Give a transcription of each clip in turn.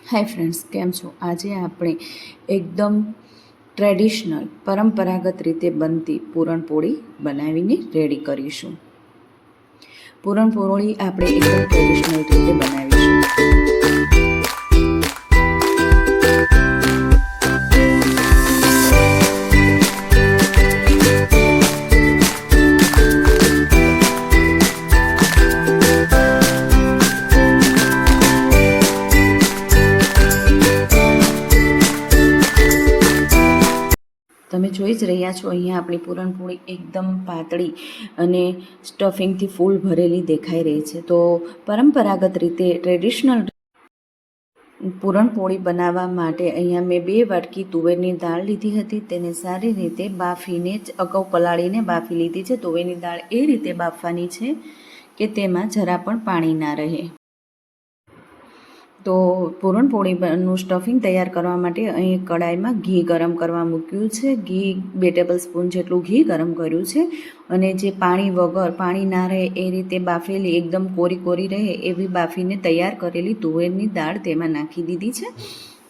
Hi friends, કેમ છો? આજે આપણે એકદમ ટ્રેડિશનલ પરંપરાગત રીતે બનતી પૂરણપોળી બનાવીને રેડી કરીશું. પૂરણપોળી આપણે એકદમ ટ્રેડિશનલ રીતે બનાવીશું. તમે જોઈ જ રહ્યા છો, અહીંયા આપણી પૂરણપોળી એકદમ પાતળી અને સ્ટફિંગથી ફૂલ ભરેલી દેખાઈ રહી છે. તો પરંપરાગત રીતે ટ્રેડિશનલ પૂરણપોળી બનાવવા માટે અહીંયા મેં 2 વાટકી તુવેરની દાળ લીધી હતી. તેને સારી રીતે બાફીને જ અગાઉ પલાળીને બાફી લીધી છે. તુવેરની દાળ એ રીતે બાફવાની છે કે તેમાં જરા પણ પાણી ના રહે. તો પૂરણપોળીનું સ્ટફિંગ તૈયાર કરવા માટે અહીં કડાઈમાં ઘી ગરમ કરવા મૂક્યું છે. ઘી 2 ટેબલસ્પૂન જેટલું ઘી ગરમ કર્યું છે અને જે પાણી વગર, પાણી ના રહે એ રીતે બાફેલી, એકદમ કોરી કોરી રહે એવી બાફીને તૈયાર કરેલી તુવેરની દાળ તેમાં નાખી દીધી છે.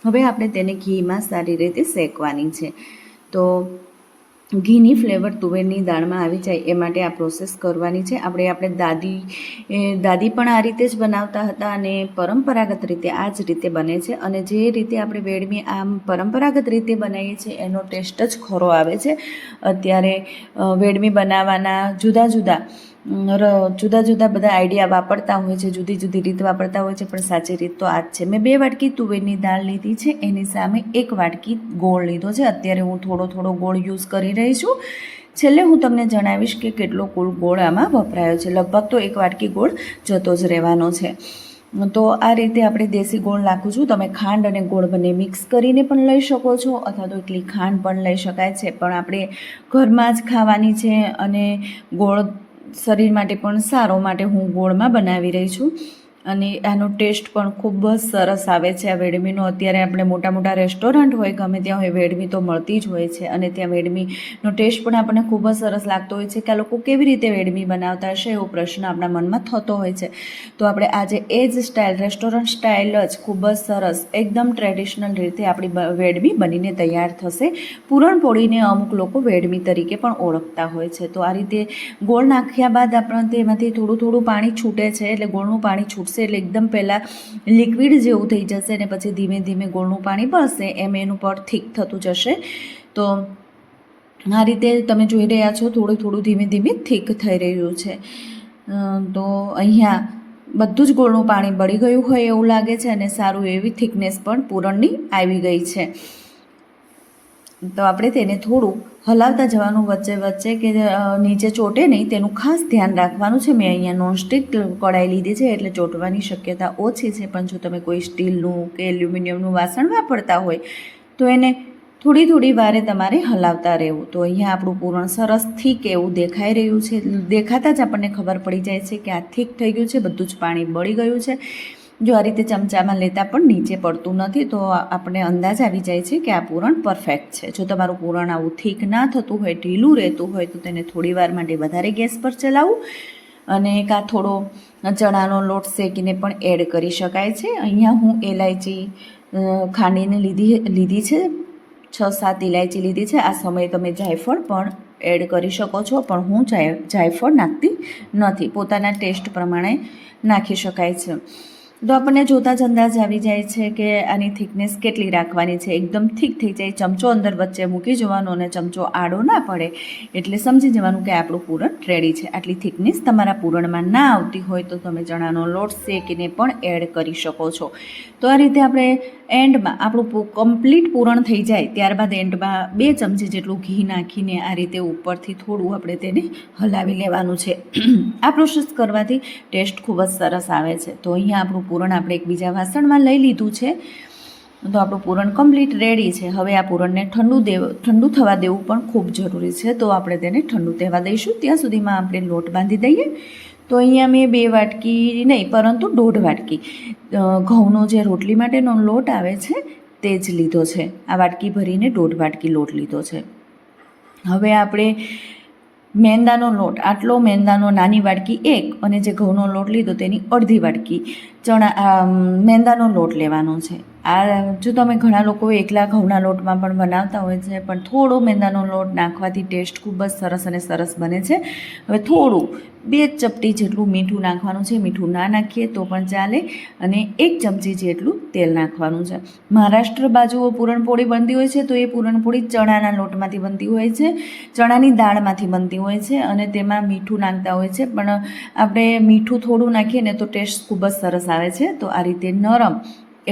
હવે આપણે તેને ઘીમાં સારી રીતે શેકવાની છે. તો ઘીની ફ્લેવર તુવેરની દાળમાં આવી જાય એ માટે આ પ્રોસેસ કરવાની છે. આપણે દાદી પણ આ રીતે જ બનાવતા હતા અને પરંપરાગત રીતે આ જ રીતે બને છે. અને જે રીતે આપણે વેડમી આમ પરંપરાગત રીતે બનાવીએ છીએ એનો ટેસ્ટ જ ખરો આવે છે. અત્યારે વેડમી બનાવવાના જુદા જુદા બધા આઈડિયા વાપરતા હોય છે, જુદી જુદી રીત વાપરતા હોય છે, પણ સાચી રીત તો આ જ છે. મેં 2 વાટકી તુવેરની દાળ લીધી છે, એની સામે 1 વાટકી ગોળ લીધો છે. અત્યારે હું થોડો ગોળ યુઝ કરી રહી છું. છેલ્લે હું તમને જણાવીશ કે કેટલો કુલ ગોળ આમાં વપરાયો છે. લગભગ તો 1 વાટકી ગોળ જતો જ રહેવાનો છે. તો આ રીતે આપણે દેશી ગોળ નાખું છું. તમે ખાંડ અને ગોળ બંને મિક્સ કરીને પણ લઈ શકો છો, અથવા તો એકલી ખાંડ પણ લઈ શકાય છે. પણ આપણે ઘરમાં જ ખાવાની છે અને ગોળ શરીર માટે પણ સારો, માટે હું ગોળમાં બનાવી રહી છું. અને આનો ટેસ્ટ પણ ખૂબ જ સરસ આવે છે આ વેડમીનો. અત્યારે આપણે મોટા રેસ્ટોરન્ટ હોય, ગમે ત્યાં હોય, વેડમી તો મળતી જ હોય છે અને ત્યાં વેડમીનો ટેસ્ટ પણ આપણને ખૂબ જ સરસ લાગતો હોય છે. કે આ લોકો કેવી રીતે વેડમી બનાવતા હશે એવો પ્રશ્ન આપણા મનમાં થતો હોય છે. તો આપણે આજે એ જ સ્ટાઇલ, રેસ્ટોરન્ટ સ્ટાઇલ જ ખૂબ જ સરસ, એકદમ ટ્રેડિશનલ રીતે આપણી વેડમી બનીને તૈયાર થશે. પૂરણપોળીને અમુક લોકો વેડમી તરીકે પણ ઓળખતા હોય છે. તો આ રીતે ગોળ નાખ્યા બાદ આપણને તેમાંથી થોડું પાણી છૂટે છે. એટલે ગોળનું પાણી છૂટશે એટલે એકદમ પહેલાં લિક્વિડ જેવું થઈ જશે અને પછી ધીમે ધીમે ગોળનું પાણી બળશે એમ એનું પર થીક થતું જશે. તો આ રીતે તમે જોઈ રહ્યા છો, થોડું ધીમે ધીમે થીક થઈ રહ્યું છે. તો અહીંયા બધું જ ગોળનું પાણી બળી ગયું હોય એવું લાગે છે અને સારું એવી થિકનેસ પણ પૂરણની આવી ગઈ છે. તો આપણે તેને થોડું હલાવતા જવાનું વચ્ચે કે નીચે ચોટે નહીં તેનું ખાસ ધ્યાન રાખવાનું છે. મેં અહીંયા નોનસ્ટિક કઢાઈ લીધી છે એટલે ચોંટવાની શક્યતા ઓછી છે. પણ જો તમે કોઈ સ્ટીલનું કે એલ્યુમિનિયમનું વાસણ વાપરતા હોય તો એને થોડી વારે તમારે હલાવતા રહેવું. તો અહીંયા આપણું પૂરણ સરસ થીક એવું દેખાઈ રહ્યું છે. દેખાતા જ આપણને ખબર પડી જાય છે કે આ થીક થઈ ગયું છે, બધું જ પાણી બળી ગયું છે. જો આ રીતે ચમચામાં લેતા પણ નીચે પડતું નથી તો આપણે અંદાજ આવી જાય છે કે આ પૂરણ પરફેક્ટ છે. જો તમારું પૂરણ આવું થીક ના થતું હોય, ઢીલું રહેતું હોય તો તેને થોડીવાર માટે વધારે ગેસ પર ચલાવવું અને કાં થોડો ચણાનો લોટ શેકીને પણ એડ કરી શકાય છે. અહીંયા હું ઇલાયચી ખાંડીને લીધી છે, 6-7 ઇલાયચી લીધી છે. આ સમયે તમે જાયફળ પણ એડ કરી શકો છો, પણ હું જાયફળ નાખતી નથી. પોતાના ટેસ્ટ પ્રમાણે નાખી શકાય છે. તો આપણને જોતાં જ અંદાજ આવી જાય છે કે આની થિકનેસ કેટલી રાખવાની છે. એકદમ થીક થઈ જાય, ચમચો અંદર વચ્ચે મૂકી જવાનો અને ચમચો આડો ના પડે એટલે સમજી જવાનું કે આપણું પૂરણ રેડી છે. આટલી થિકનેસ તમારા પૂરણમાં ના આવતી હોય તો તમે ચણાનો લોટ શેકીને પણ એડ કરી શકો છો. તો આ રીતે આપણે એન્ડમાં આપણું કમ્પ્લીટ પૂરણ થઈ જાય ત્યારબાદ એન્ડમાં 2 ચમચી જેટલું ઘી નાખીને આ રીતે ઉપરથી થોડું આપણે તેને હલાવી લેવાનું છે. આ પ્રોસેસ કરવાથી ટેસ્ટ ખૂબ જ સરસ આવે છે. તો અહીંયા આપણું પૂરણ આપણે એક બીજા વાસણમાં લઈ લીધું છે. તો આપણું પૂરણ કમ્પ્લીટ રેડી છે. હવે આ પૂરણને ઠંડુ થવા દેવું પણ ખૂબ જરૂરી છે. તો આપણે તેને ઠંડુ થવા દઈશું. ત્યાં સુધીમાં આપણે લોટ બાંધી દઈએ. તો અહીંયા મેં 2 વાટકી નહીં પરંતુ 1.5 વાટકી ઘઉંનો જે રોટલી માટેનો લોટ આવે છે તે જ લીધો છે. આ વાટકી ભરીને 1.5 વાટકી લોટ લીધો છે. હવે આપણે મેંદાનો લોટ, આટલો મેંદાનો નાની વાટકી 1 અને જે ઘઉંનો લોટ લીધો તેની અડધી વાટકી મેંદાનો લોટ લેવાનો છે. જો તમે ઘણા લોકો એકલા ઘઉંના લોટમાં પણ બનાવતા હોય છે, પણ થોડો મેંદાનો લોટ નાખવાથી ટેસ્ટ ખૂબ જ સરસ બને છે. હવે થોડું 2 ચપટી જેટલું મીઠું નાખવાનું છે. મીઠું ના નાખીએ તો પણ ચાલે. અને 1 ચમચી જેટલું તેલ નાખવાનું છે. મહારાષ્ટ્ર બાજુ પૂરણપોળી બનતી હોય છે તો એ પૂરણપોળી ચણાના લોટમાંથી બનતી હોય છે, ચણાની દાળમાંથી બનતી હોય છે અને તેમાં મીઠું નાખતા હોય છે. પણ આપણે મીઠું થોડું નાખીએ ને તો ટેસ્ટ ખૂબ જ સરસ આવે છે. તો આ રીતે નરમ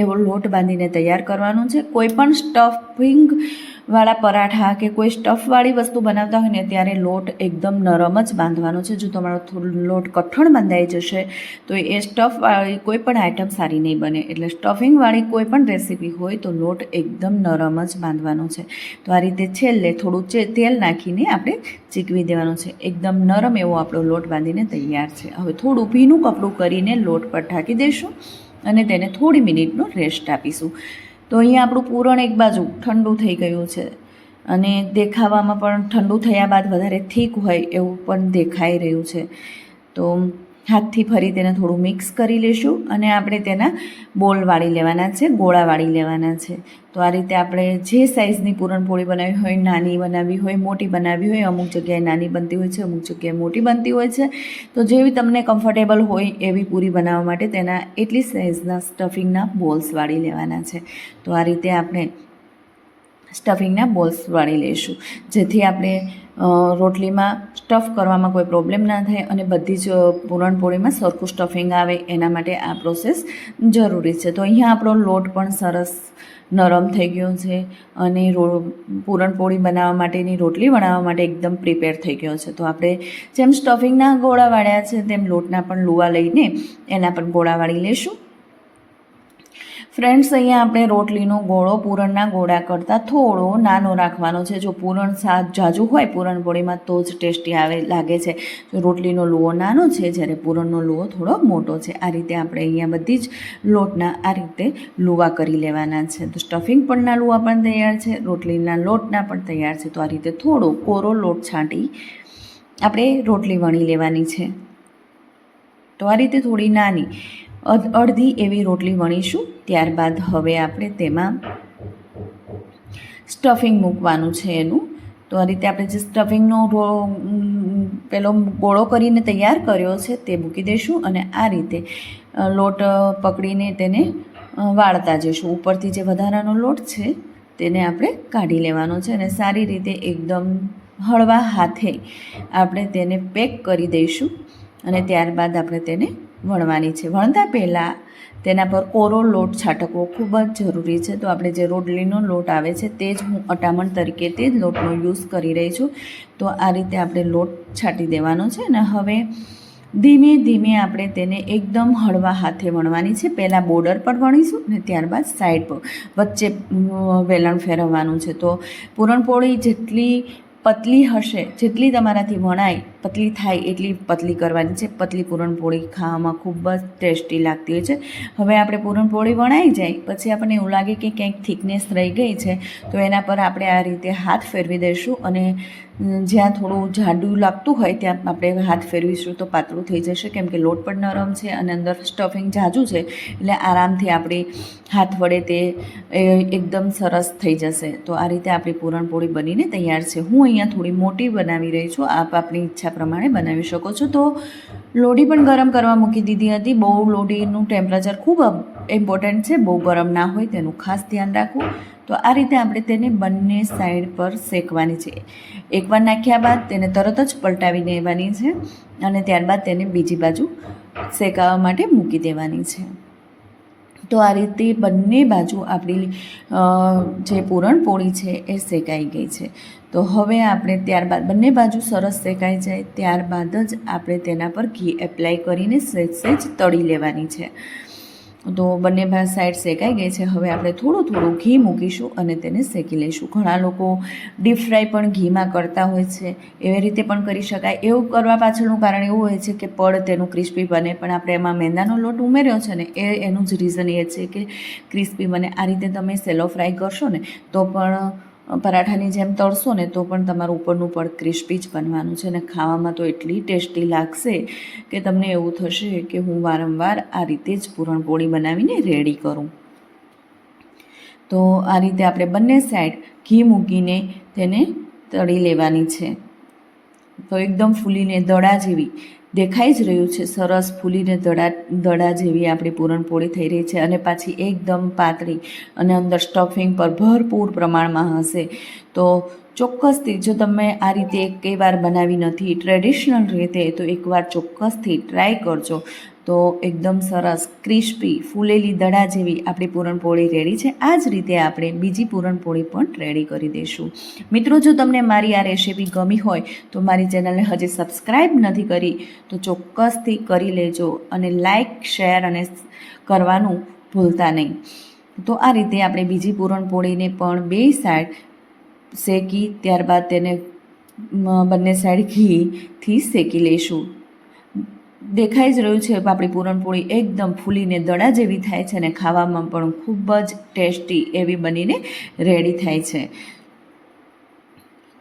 એવો લોટ બાંધીને તૈયાર કરવાનો છે. કોઈ પણ સ્ટફિંગવાળા પરાઠા કે કોઈ સ્ટફવાળી વસ્તુ બનાવતા હોય ને ત્યારે લોટ એકદમ નરમ જ બાંધવાનો છે. જો તમારો લોટ કઠણ બંધાઈ જશે તો એ સ્ટફવાળી કોઈ પણ આઈટમ સારી નહીં બને. એટલે સ્ટફિંગવાળી કોઈ પણ રેસીપી હોય તો લોટ એકદમ નરમ જ બાંધવાનો છે. તો આ રીતે છેલ્લે થોડું તેલ નાખીને આપણે ચીકવી દેવાનો છે. એકદમ નરમ એવો આપણો લોટ બાંધીને તૈયાર છે. હવે થોડું ભીનું કપડું કરીને લોટ પર ઢાંકી દઈશું અને તેને થોડી મિનિટનો રેસ્ટ આપીશું. તો અહીંયા આપણું પૂરણ એક બાજુ ઠંડુ થઈ ગયું છે અને દેખાવામાં પણ ઠંડુ થયા બાદ વધારે થીક હોય એવું પણ દેખાઈ રહ્યું છે. તો હાથથી ફરી તેને થોડું મિક્સ કરી લઈશું અને આપણે તેના બોલ વાળી લેવાના છે, ગોળા વાળી લેવાના છે. તો આ રીતે આપણે જે સાઇઝની પૂરણપોળી બનાવી હોય, નાની બનાવવી હોય, મોટી બનાવવી હોય, અમુક જગ્યાએ નાની બનતી હોય છે, અમુક જગ્યાએ મોટી બનતી હોય છે. તો જેવી તમને કમ્ફર્ટેબલ હોય એવી પૂરી બનાવવા માટે તેના એટલી સાઇઝના સ્ટફિંગના બોલ્સ વાળી લેવાના છે. તો આ રીતે આપણે સ્ટફિંગના બોલ્સ વાળી લઈશું, જેથી આપણે રોટલીમાં સ્ટફ કરવામાં કોઈ પ્રોબ્લેમ ના થાય અને બધી જ પૂરણપોળીમાં સરખું સ્ટફિંગ આવે એના માટે આ પ્રોસેસ જરૂરી છે. તો અહીંયા આપણો લોટ પણ સરસ નરમ થઈ ગયો છે અને પૂરણપોળી બનાવવા માટેની રોટલી બનાવવા માટે એકદમ પ્રિપેર થઈ ગયો છે. તો આપણે જેમ સ્ટફિંગના ગોળા વાળ્યા છે તેમ લોટના પણ લુવા લઈને એના પણ ગોળા વાળી લઈશું. ફ્રેન્ડ્સ, અહીંયા આપણે રોટલીનો ગોળો પૂરણના ગોળા કરતાં થોડો નાનો રાખવાનો છે. જો પૂરણ જાજુ હોય પૂરણપોળીમાં તો જ ટેસ્ટી લાગે છે. જો રોટલીનો લુવો નાનો છે જ્યારે પૂરણનો લુવો થોડો મોટો છે. આ રીતે આપણે અહીંયા બધી જ લોટના આ રીતે લુવા કરી લેવાના છે. તો સ્ટફિંગ પણના લુવા પણ તૈયાર છે, રોટલીના લોટના પણ તૈયાર છે. તો આ રીતે થોડો કોરો લોટ છાંટી આપણે રોટલી વણી લેવાની છે. તો આ રીતે થોડી નાની અડધી એવી રોટલી વણીશું. ત્યારબાદ હવે આપણે તેમાં સ્ટફિંગ મૂકવાનું છે એનું. તો આ રીતે આપણે જે સ્ટફિંગનો પેલો ગોળો કરીને તૈયાર કર્યો છે તે મૂકી દઈશું અને આ રીતે લોટ પકડીને તેને વાળતા જઈશું. ઉપરથી જે વધારાનો લોટ છે તેને આપણે કાઢી લેવાનો છે અને સારી રીતે એકદમ હળવા હાથે આપણે તેને પેક કરી દઈશું અને ત્યારબાદ આપણે તેને વણવાની છે. વણતા પહેલાં તેના પર કોરો લોટ છાંટવો ખૂબ જ જરૂરી છે. તો આપણે જે રોટલીનો લોટ આવે છે તે જ હું અટામણ તરીકે તે જ લોટનો યુઝ કરી રહી છું. તો આ રીતે આપણે લોટ છાંટી દેવાનો છે અને હવે ધીમે ધીમે આપણે તેને એકદમ હળવા હાથે વણવાની છે. પહેલાં બોર્ડર પર વણીશું અને ત્યારબાદ સાઈડ પર વચ્ચે વેલણ ફેરવવાનું છે. તો પૂરણપોળી જેટલી પતલી હશે, જેટલી તમારાથી વણાય પતલી થાય એટલી પતલી કરવાની છે. પતલી પૂરણપોળી ખાવામાં ખૂબ જ ટેસ્ટી લાગતી હોય છે. હવે આપણે પૂરણપોળી વણાઈ જાય પછી આપણને એવું લાગે કે ક્યાંક થિકનેસ રહી ગઈ છે તો એના પર આપણે આ રીતે હાથ ફેરવી દઈશું અને જ્યાં થોડું જાડું લાગતું હોય ત્યાં આપણે હાથ ફેરવીશું તો પાતળું થઈ જશે, કેમ કે લોટ પણ નરમ છે અને અંદર સ્ટફિંગ જાજુ છે એટલે આરામથી આપણી હાથ વડે તે એકદમ સરસ થઈ જશે. તો આ રીતે આપણી પૂરણપોળી બનીને તૈયાર છે. હું અહીંયા થોડી મોટી બનાવી રહી છું, આપ આપણી ઈચ્છા પ્રમાણે બનાવી શકો છો. તો લોઢી પણ ગરમ કરવા મૂકી દીધી હતી. બહુ લોઢીનું ટેમ્પરેચર ખૂબ ઇમ્પોર્ટન્ટ છે, બહુ ગરમ ના હોય તેનું ખાસ ધ્યાન રાખવું. તો આ રીતે આપણે તેને બંને સાઈડ પર શેકવાની છે. એકવાર નાખ્યા બાદ તેને તરત જ પલટાવી દેવાની છે અને ત્યારબાદ તેને બીજી બાજુ શેકાવા માટે મૂકી દેવાની છે. તો આ રીતે બંને બાજુ આપણી જે પૂરણપોળી છે એ શેકાઈ ગઈ છે. તો હવે આપણે ત્યારબાદ બંને બાજુ સરસ શેકાઈ જાય ત્યારબાદ જ આપણે તેના પર ઘી એપ્લાય કરીને સહેજ તળી લેવાની છે. તો બંને સાઈડ શેકાઈ ગઈ છે. હવે આપણે થોડું થોડું ઘી મૂકીશું અને તેને શેકી લઈશું. ઘણા લોકો ડીપ ફ્રાય પણ ઘીમાં કરતા હોય છે, એવી રીતે પણ કરી શકાય. એવું કરવા પાછળનું કારણ એવું હોય છે કે પડ તેનું ક્રિસ્પી બને, પણ આપણે એમાં મેંદાનો લોટ ઉમેર્યો છે ને એનું જ રીઝન એ છે કે ક્રિસ્પી બને. આ રીતે તમે સેલો ફ્રાય કરશો ને તો પણ પરાઠાની જેમ તળશો ને તો પણ તમારું ઉપરનું પડ ક્રિસ્પી જ બનવાનું છે અને ખાવામાં તો એટલી ટેસ્ટી લાગશે કે તમને એવું થશે કે હું વારંવાર આ રીતે જ પૂરણપોળી બનાવીને રેડી કરું. તો આ રીતે આપણે બંને સાઈડ ઘી મૂકીને તેને તળી લેવાની છે. તો એકદમ ફૂલીને દડા જેવી દેખાઈ જ રહ્યું છે, સરસ ફૂલીને દડા જેવી આપણી પૂરણપોળી થઈ રહી છે અને પાછી એકદમ પાતળી અને અંદર સ્ટફિંગ પર ભરપૂર પ્રમાણમાં હશે. તો ચોક્કસથી જો તમે આ રીતે એકેય વાર બનાવી નથી ટ્રેડિશનલ રીતે, તો એકવાર ચોક્કસથી ટ્રાય કરજો. તો એકદમ સરસ ક્રિસ્પી ફૂલેલી દડા જેવી આપણી પૂરણપોળી રેડી છે. આ જ રીતે આપણે બીજી પૂરણપોળી પણ રેડી કરી દઈશું. મિત્રો, જો તમને મારી આ રેસીપી ગમી હોય તો મારી ચેનલને હજી સબસ્ક્રાઈબ નથી કરી તો ચોક્કસથી કરી લેજો અને લાઈક, શેર અને કરવાનું ભૂલતા નહીં. તો આ રીતે આપણે બીજી પૂરણપોળીને પણ બે સાઈડ શેકી ત્યારબાદ તેને બંને સાઈડ ઘીથી શેકી લઈશું. દેખાઈ જ રહ્યું છે આપણી પૂરણપોળી એકદમ ફૂલીને દડા જેવી થાય છે અને ખાવામાં પણ ખૂબ જ ટેસ્ટી એવી બનીને રેડી થાય છે.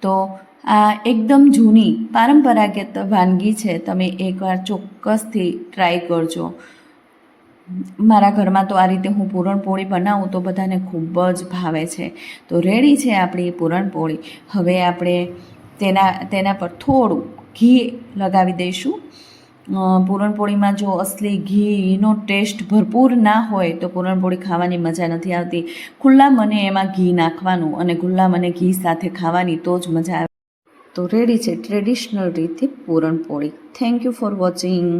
તો આ એકદમ જૂની પરંપરાગત વાનગી છે, તમે એકવાર ચોક્કસથી ટ્રાય કરજો. મારા ઘરમાં તો આ રીતે હું પૂરણપોળી બનાવું તો બધાને ખૂબ જ ભાવે છે. તો રેડી છે આપણી પૂરણપોળી. હવે આપણે તેના પર થોડું ઘી લગાવી દઈશું. પૂરણપોળીમાં જો અસલી ઘીનો ટેસ્ટ ભરપૂર ના હોય તો પૂરણપોળી ખાવાની મજા નથી આવતી. ખુલ્લા મને એમાં ઘી નાખવાનું અને ખુલ્લા મને ઘી સાથે ખાવાની તો જ મજા આવે. તો રેડી છે ટ્રેડિશનલ રીતે puran poli. Thank you for watching.